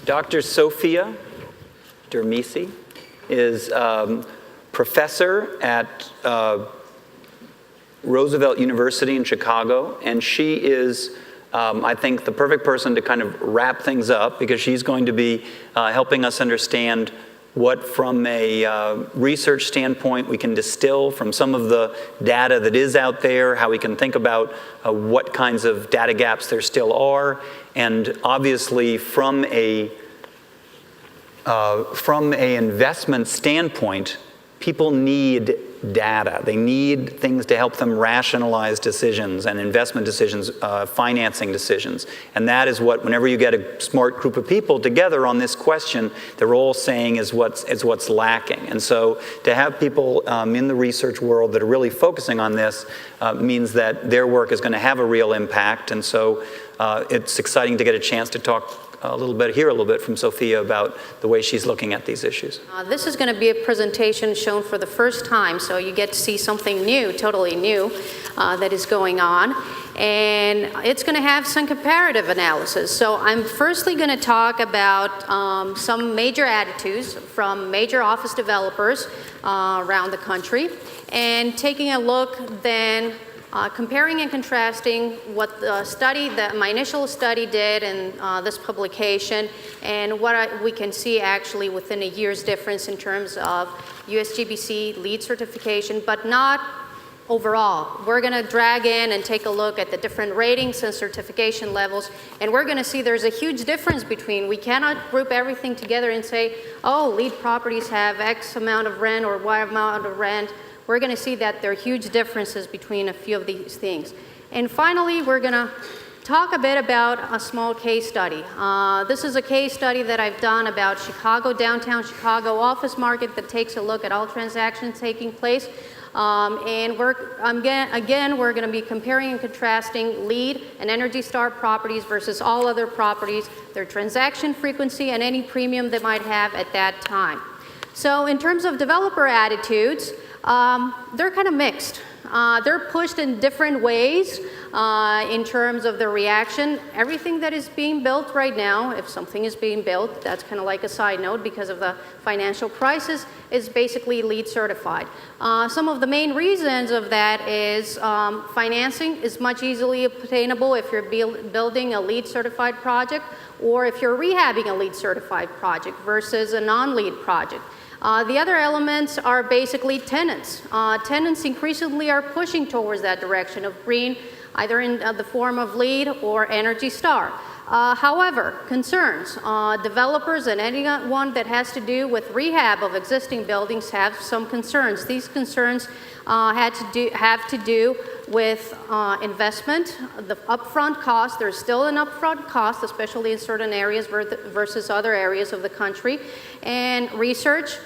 Dr. Sofia Dermisi is professor at Roosevelt University in Chicago, and she is, I think, the perfect person to kind of wrap things up, because she's going to be helping us understand what, from a research standpoint, we can distill from some of the data that is out there, how we can think about what kinds of data gaps there still are, and obviously from a investment standpoint, people need data. They need things to help them rationalize decisions and investment decisions, financing decisions. And that is what, whenever you get a smart group of people together on this question, they're all saying is what's lacking. And so to have people in the research world that are really focusing on this means that their work is going to have a real impact. And so it's exciting to get a chance to talk hear a little bit from Sofia about the way she's looking at these issues. This is going to be a presentation shown for the first time, so you get to see something new, totally new, that is going on. And it's going to have some comparative analysis. So I'm firstly going to talk about some major attitudes from major office developers around the country, and taking a look then comparing and contrasting what my initial study did in this publication, and what we can see actually within a year's difference in terms of USGBC LEED certification, but not overall. We're going to drag in and take a look at the different ratings and certification levels, and we're going to see there's a huge difference between, we cannot group everything together and say, oh, LEED properties have X amount of rent or Y amount of rent. We're going to see that there are huge differences between a few of these things. And finally, we're going to talk a bit about a small case study. This is a case study that I've done about Chicago, downtown Chicago office market, that takes a look at all transactions taking place. And we're going to be comparing and contrasting LEED and Energy Star properties versus all other properties, their transaction frequency, and any premium they might have at that time. So in terms of developer attitudes, they're kind of mixed. They're pushed in different ways in terms of the reaction. Everything that is being built right now, if something is being built, that's kind of like a side note because of the financial crisis, is basically LEED certified. Some of the main reasons of that is financing is much easily obtainable if you're building a LEED certified project, or if you're rehabbing a LEED certified project versus a non-LEED project. The other elements are basically tenants. Tenants increasingly are pushing towards that direction of green, either in the form of LEED or Energy Star. However, concerns. Developers and anyone that has to do with rehab of existing buildings have some concerns. These concerns have to do with investment, the upfront cost. There's still an upfront cost, especially in certain areas versus other areas of the country, and research.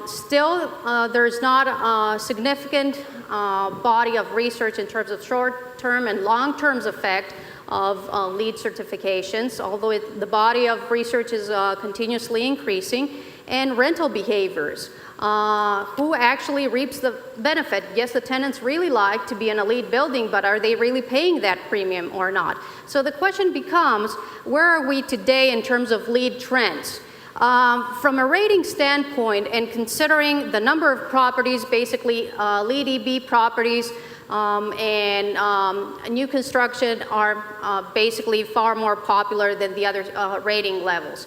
Still, there's not a significant body of research in terms of short-term and long-term effect of LEED certifications, although the body of research is continuously increasing, and rental behaviors. Who actually reaps the benefit? Yes, the tenants really like to be in a LEED building, but are they really paying that premium or not? So the question becomes, where are we today in terms of LEED trends? From a rating standpoint, and considering the number of properties, basically LEED EB properties and new construction are basically far more popular than the other rating levels.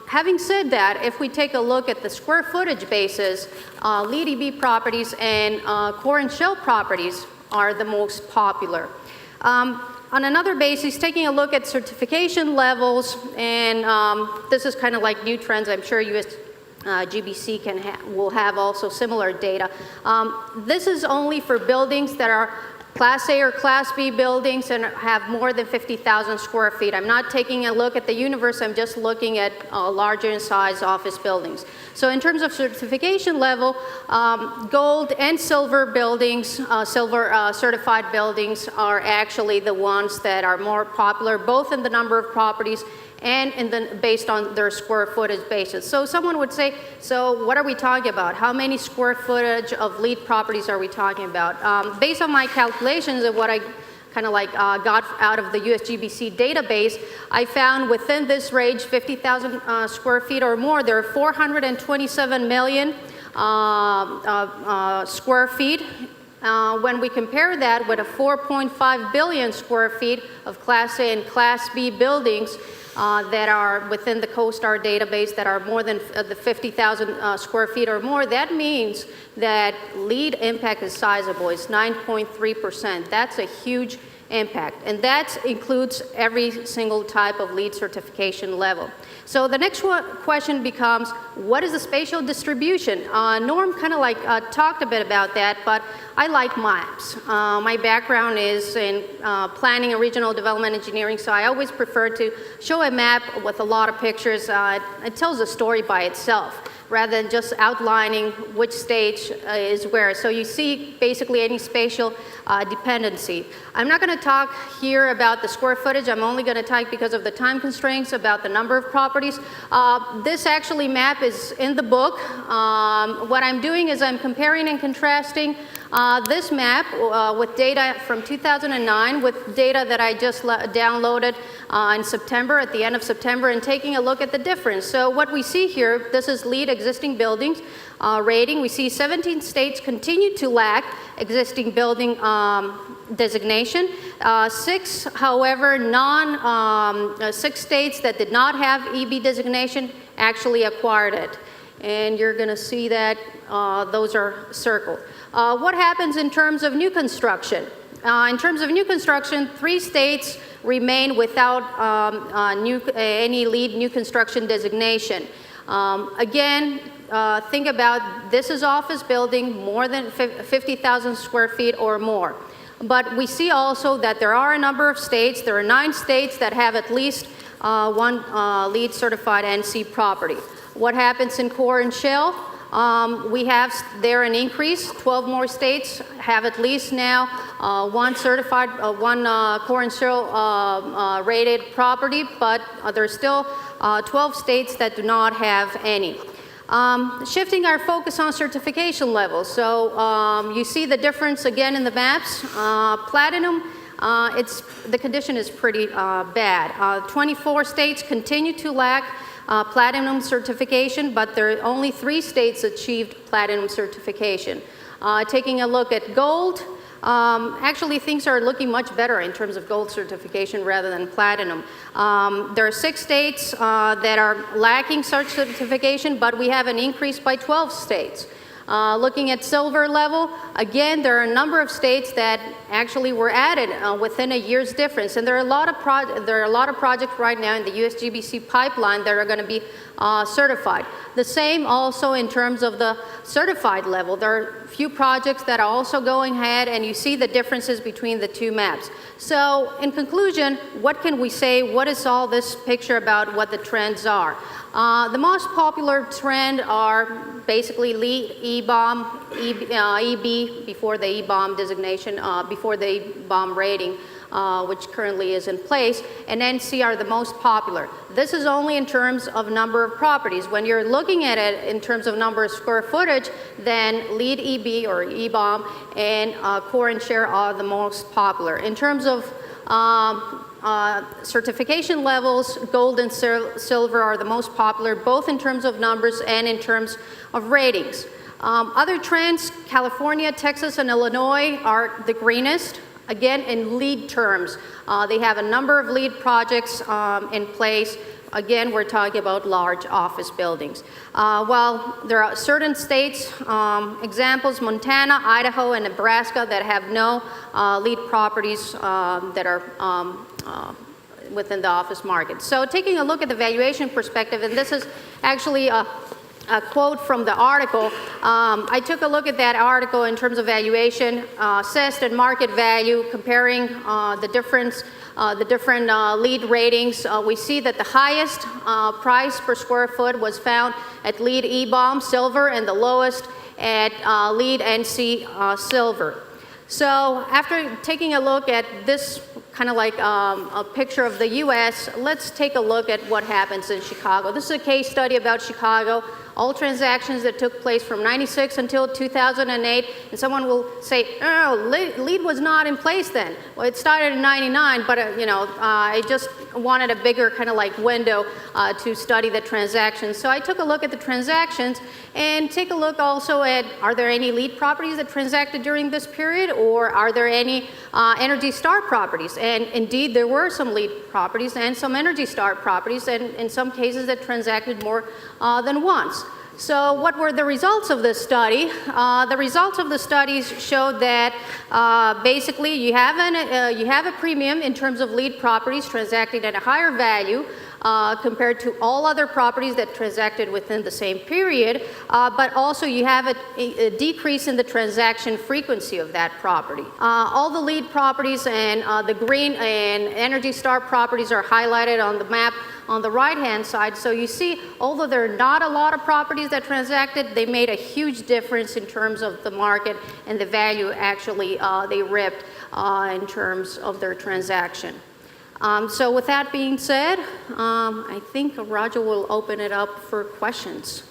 Having said that, if we take a look at the square footage basis, LEED EB properties and core and shell properties are the most popular. On another basis, taking a look at certification levels, and this is kind of like new trends. I'm sure USGBC will have also similar data. This is only for buildings that are Class A or Class B buildings and have more than 50,000 square feet. I'm not taking a look at the universe, I'm just looking at larger in size office buildings. So in terms of certification level, gold and silver buildings, silver certified buildings are actually the ones that are more popular, both in the number of properties and based on their square footage basis. So someone would say, so what are we talking about? How many square footage of LEED properties are we talking about? Based on my calculations of what I kind of like got out of the USGBC database, I found within this range, 50,000 square feet or more, there are 427 million square feet. When we compare that with a 4.5 billion square feet of Class A and Class B buildings that are within the CoStar database that are more than the 50,000 square feet or more, that means that LEED impact is sizable. It's 9.3%. That's a huge impact, and that includes every single type of LEED certification level. So the next question becomes, what is the spatial distribution? Norm kind of like talked a bit about that, but I like maps. My background is in planning and regional development engineering, so I always prefer to show a map with a lot of pictures. It tells a story by itself, rather than just outlining which stage is where. So you see basically any spatial dependency. I'm not going to talk here about the square footage. I'm only going to talk, because of the time constraints, about the number of properties. This actually map is in the book. What I'm doing is I'm comparing and contrasting this map with data from 2009 with data that I just downloaded in September, at the end of September, and taking a look at the difference. So what we see here, this is LEED existing buildings rating. We see 17 states continue to lack existing building designation. 6, however, 6 states that did not have EB designation actually acquired it. And you're going to see that those are circled. What happens in terms of new construction? In terms of new construction, 3 states remain without any LEED new construction designation. Again, think about, this is office building more than 50,000 square feet or more. But we see also that there are a number of states, there are 9 states that have at least one LEED certified NC property. What happens in core and shell? We have there an increase. 12 more states have at least now one certified, one core and shell rated property, but there's still 12 states that do not have any. Shifting our focus on certification levels. So you see the difference again in the maps. Platinum, the condition is pretty bad. 24 states continue to lack platinum certification, but there are only 3 states achieved platinum certification. Taking a look at gold, actually things are looking much better in terms of gold certification rather than platinum. There are 6 states that are lacking such certification, but we have an increase by 12 states. Looking at silver level, again, there are a number of states that actually were added within a year's difference, and there are a lot of projects right now in the USGBC pipeline that are going to be certified. The same also in terms of the certified level. There are a few projects that are also going ahead, and you see the differences between the 2 maps. So in conclusion, what can we say? What is all this picture about what the trends are? The most popular trend are basically LEED, EBOM, EB before the EBOM designation, before the EBOM rating, which currently is in place, and NC are the most popular. This is only in terms of number of properties. When you're looking at it in terms of number of square footage, then LEED, EB or EBOM and core and share are the most popular. In terms of certification levels, gold and silver are the most popular, both in terms of numbers and in terms of ratings. Other trends, California, Texas, and Illinois are the greenest. Again, in LEED terms, they have a number of LEED projects in place. Again, we're talking about large office buildings. While there are certain states, examples, Montana, Idaho, and Nebraska, that have no LEED properties that are within the office market. So taking a look at the valuation perspective, and this is actually a quote from the article. I took a look at that article in terms of valuation, assessed and market value, comparing the different LEED ratings. We see that the highest price per square foot was found at LEED EBOM Silver, and the lowest at LEED NC Silver. So after taking a look at this kind of like a picture of the US, let's take a look at what happens in Chicago. This is a case study about Chicago. all transactions that took place from 96 until 2008, and someone will say, oh, LEED was not in place then. Well, it started in 99, but I just wanted a bigger kind of like window to study the transactions. So I took a look at the transactions and take a look also at, are there any LEED properties that transacted during this period, or are there any Energy Star properties? And indeed, there were some LEED properties and some Energy Star properties, and in some cases that transacted more than once. So what were the results of this study? The results of the studies showed that basically you have a premium in terms of LEED properties transacting at a higher value compared to all other properties that transacted within the same period, but also you have a decrease in the transaction frequency of that property. All the LEED properties and the green and Energy Star properties are highlighted on the map on the right-hand side. So you see, although there are not a lot of properties that transacted, they made a huge difference in terms of the market and the value actually they ripped in terms of their transaction. So with that being said, I think Roger will open it up for questions.